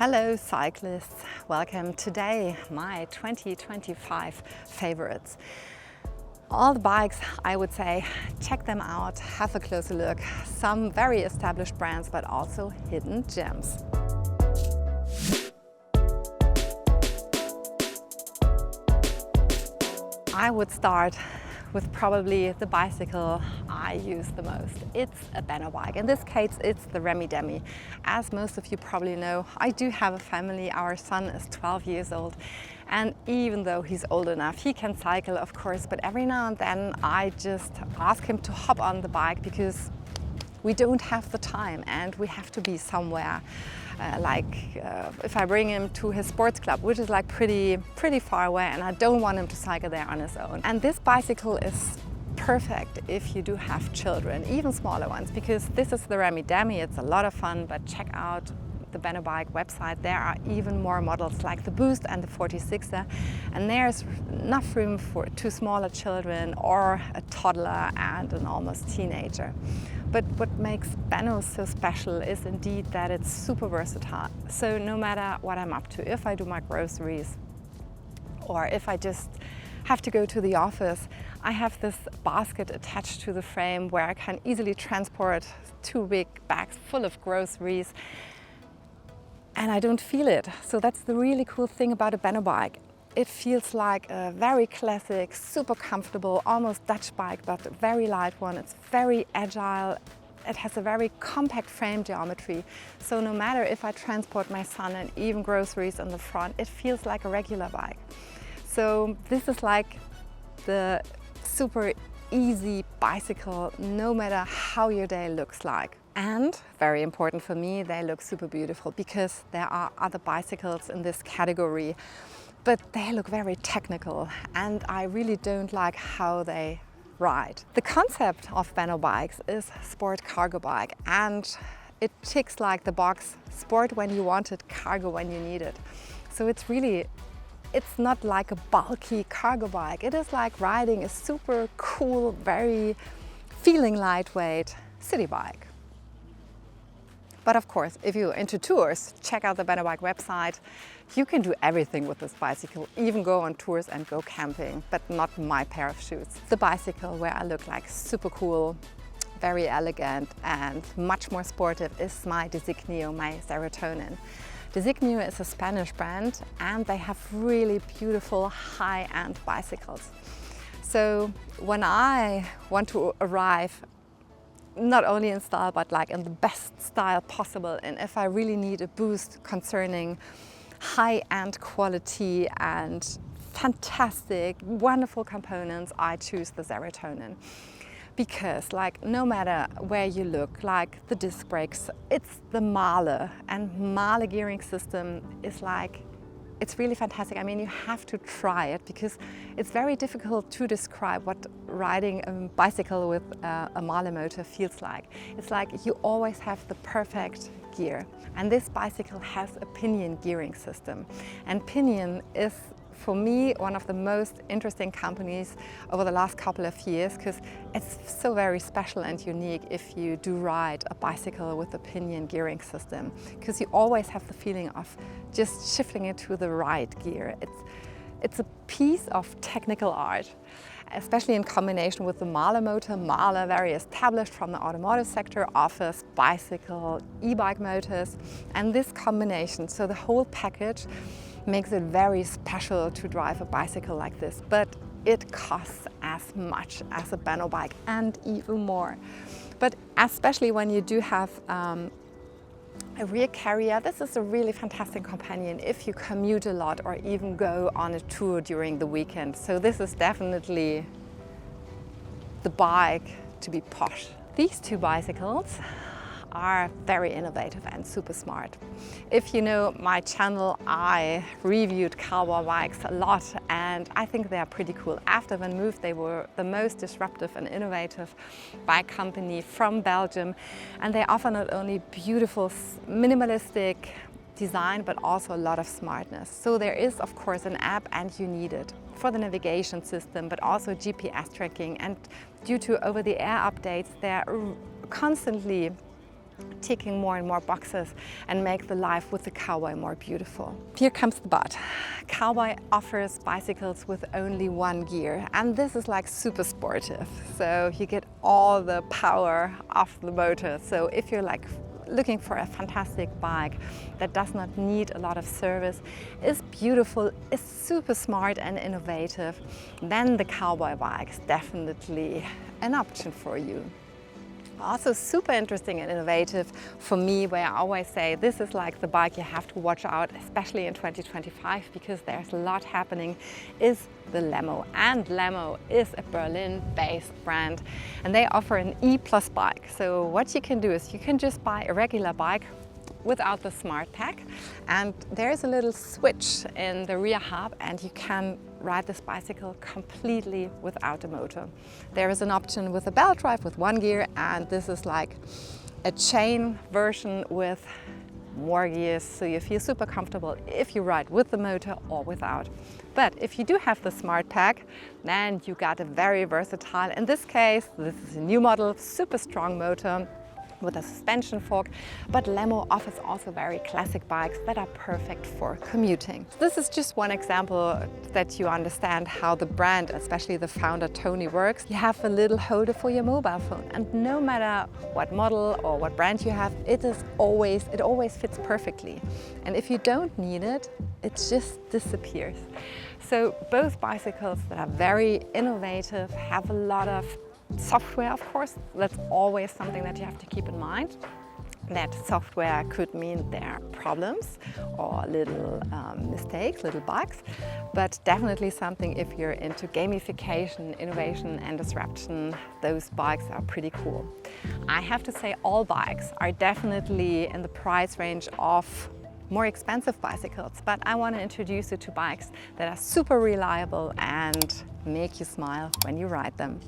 Hello cyclists, welcome. Today my 2025 favorites. All the bikes, I would say, check them out, have a closer look. Some very established brands, but also hidden gems. I would start with probably the bicycle I use the most. It's a Benno bike. In this case, it's the Remy Demi. As most of you probably know, I do have a family. Our son is 12 years old. And even though he's old enough, he can cycle, of course, but every now and then I just ask him to hop on the bike because we don't have the time and we have to be somewhere. If I bring him to his sports club, which is like pretty far away, and I don't want him to cycle there on his own. And this bicycle is perfect if you do have children, even smaller ones, because this is the Remy Demi. It's a lot of fun, but check out the Benno Bike website. There are even more models like the Boost and the 46er, and there's enough room for two smaller children or a toddler and an almost teenager. But what makes Benno so special is indeed that it's super versatile. So no matter what I'm up to, if I do my groceries or if I just have to go to the office, I have this basket attached to the frame where I can easily transport two big bags full of groceries and I don't feel it. So that's the really cool thing about a Benno bike. It feels like a very classic, super comfortable, almost Dutch bike, but a very light one. It's very agile. It has a very compact frame geometry. So no matter if I transport my son and even groceries on the front, it feels like a regular bike. So this is like the super easy bicycle, no matter how your day looks like. And very important for me, they look super beautiful because there are other bicycles in this category, but they look very technical and I really don't like how they ride. The concept of Benno Bikes is sport cargo bike, and it ticks like the box: sport when you want it, cargo when you need it. So it's not like a bulky cargo bike. It is like riding a super cool, very feeling lightweight city bike. But of course, if you're into tours, check out the Benno Bike website. You can do everything with this bicycle, even go on tours and go camping, but not my pair of shoes. The bicycle where I look like super cool, very elegant and much more sportive is my Desiknio, my Serotonin. Desiknio is a Spanish brand and they have really beautiful high-end bicycles. So when I want to arrive not only in style, but like in the best style possible, and if I really need a boost concerning high-end quality and fantastic, wonderful components, I choose the Serotonin. Because like no matter where you look, like the disc brakes, it's the Mahle, and Mahle gearing system is like, it's really fantastic. I mean, you have to try it because it's very difficult to describe what riding a bicycle with a Mahle motor feels like. It's like you always have the perfect gear. And this bicycle has a pinion gearing system. And Pinion is, for me, one of the most interesting companies over the last couple of years because it's so very special and unique if you do ride a bicycle with a pinion gearing system, because you always have the feeling of just shifting it to the right gear. It's a piece of technical art, especially in combination with the Mahle motor. Mahle, very established from the automotive sector, offers bicycle, e-bike motors, and this combination, so the whole package, makes it very special to drive a bicycle like this, but it costs as much as a Benno bike and even more. But especially when you do have a rear carrier, this is a really fantastic companion if you commute a lot or even go on a tour during the weekend. So this is definitely the bike to be posh. These two bicycles are very innovative and super smart. If you know my channel, I reviewed Cowboy bikes a lot and I think they are pretty cool. After Van Moof, they were the most disruptive and innovative bike company from Belgium, and they offer not only beautiful minimalistic design but also a lot of smartness. So there is of course an app and you need it for the navigation system, but also GPS tracking, and due to over-the-air updates they're constantly ticking more and more boxes and make the life with the Cowboy more beautiful. Here comes the but. Cowboy offers bicycles with only one gear, and this is like super sportive. So you get all the power of the motor. So if you're like looking for a fantastic bike that does not need a lot of service, is beautiful, is super smart and innovative, then the Cowboy bike is definitely an option for you. Also super interesting and innovative for me, where I always say this is like the bike you have to watch out, especially in 2025, because there's a lot happening, is the Lemmo. And Lemmo is a Berlin-based brand, and they offer an E+ bike. So what you can do is you can just buy a regular bike without the smart pack, and there's a little switch in the rear hub, and you can ride this bicycle completely without a motor. There is an option with a belt drive with one gear, and this is like a chain version with more gears, so you feel super comfortable if you ride with the motor or without. But if you do have the smart pack, then you got a very versatile, in this case, this is a new model, super strong motor with a suspension fork, but Lemmo offers also very classic bikes that are perfect for commuting. This is just one example that you understand how the brand, especially the founder Tony, works. You have a little holder for your mobile phone, and no matter what model or what brand you have, it always fits perfectly. And if you don't need it, it just disappears. So both bicycles that are very innovative, have a lot of software, of course. That's always something that you have to keep in mind. That software could mean there are problems or little mistakes, little bugs, but definitely something if you're into gamification, innovation and disruption, those bikes are pretty cool. I have to say all bikes are definitely in the price range of more expensive bicycles, but I want to introduce you to bikes that are super reliable and make you smile when you ride them.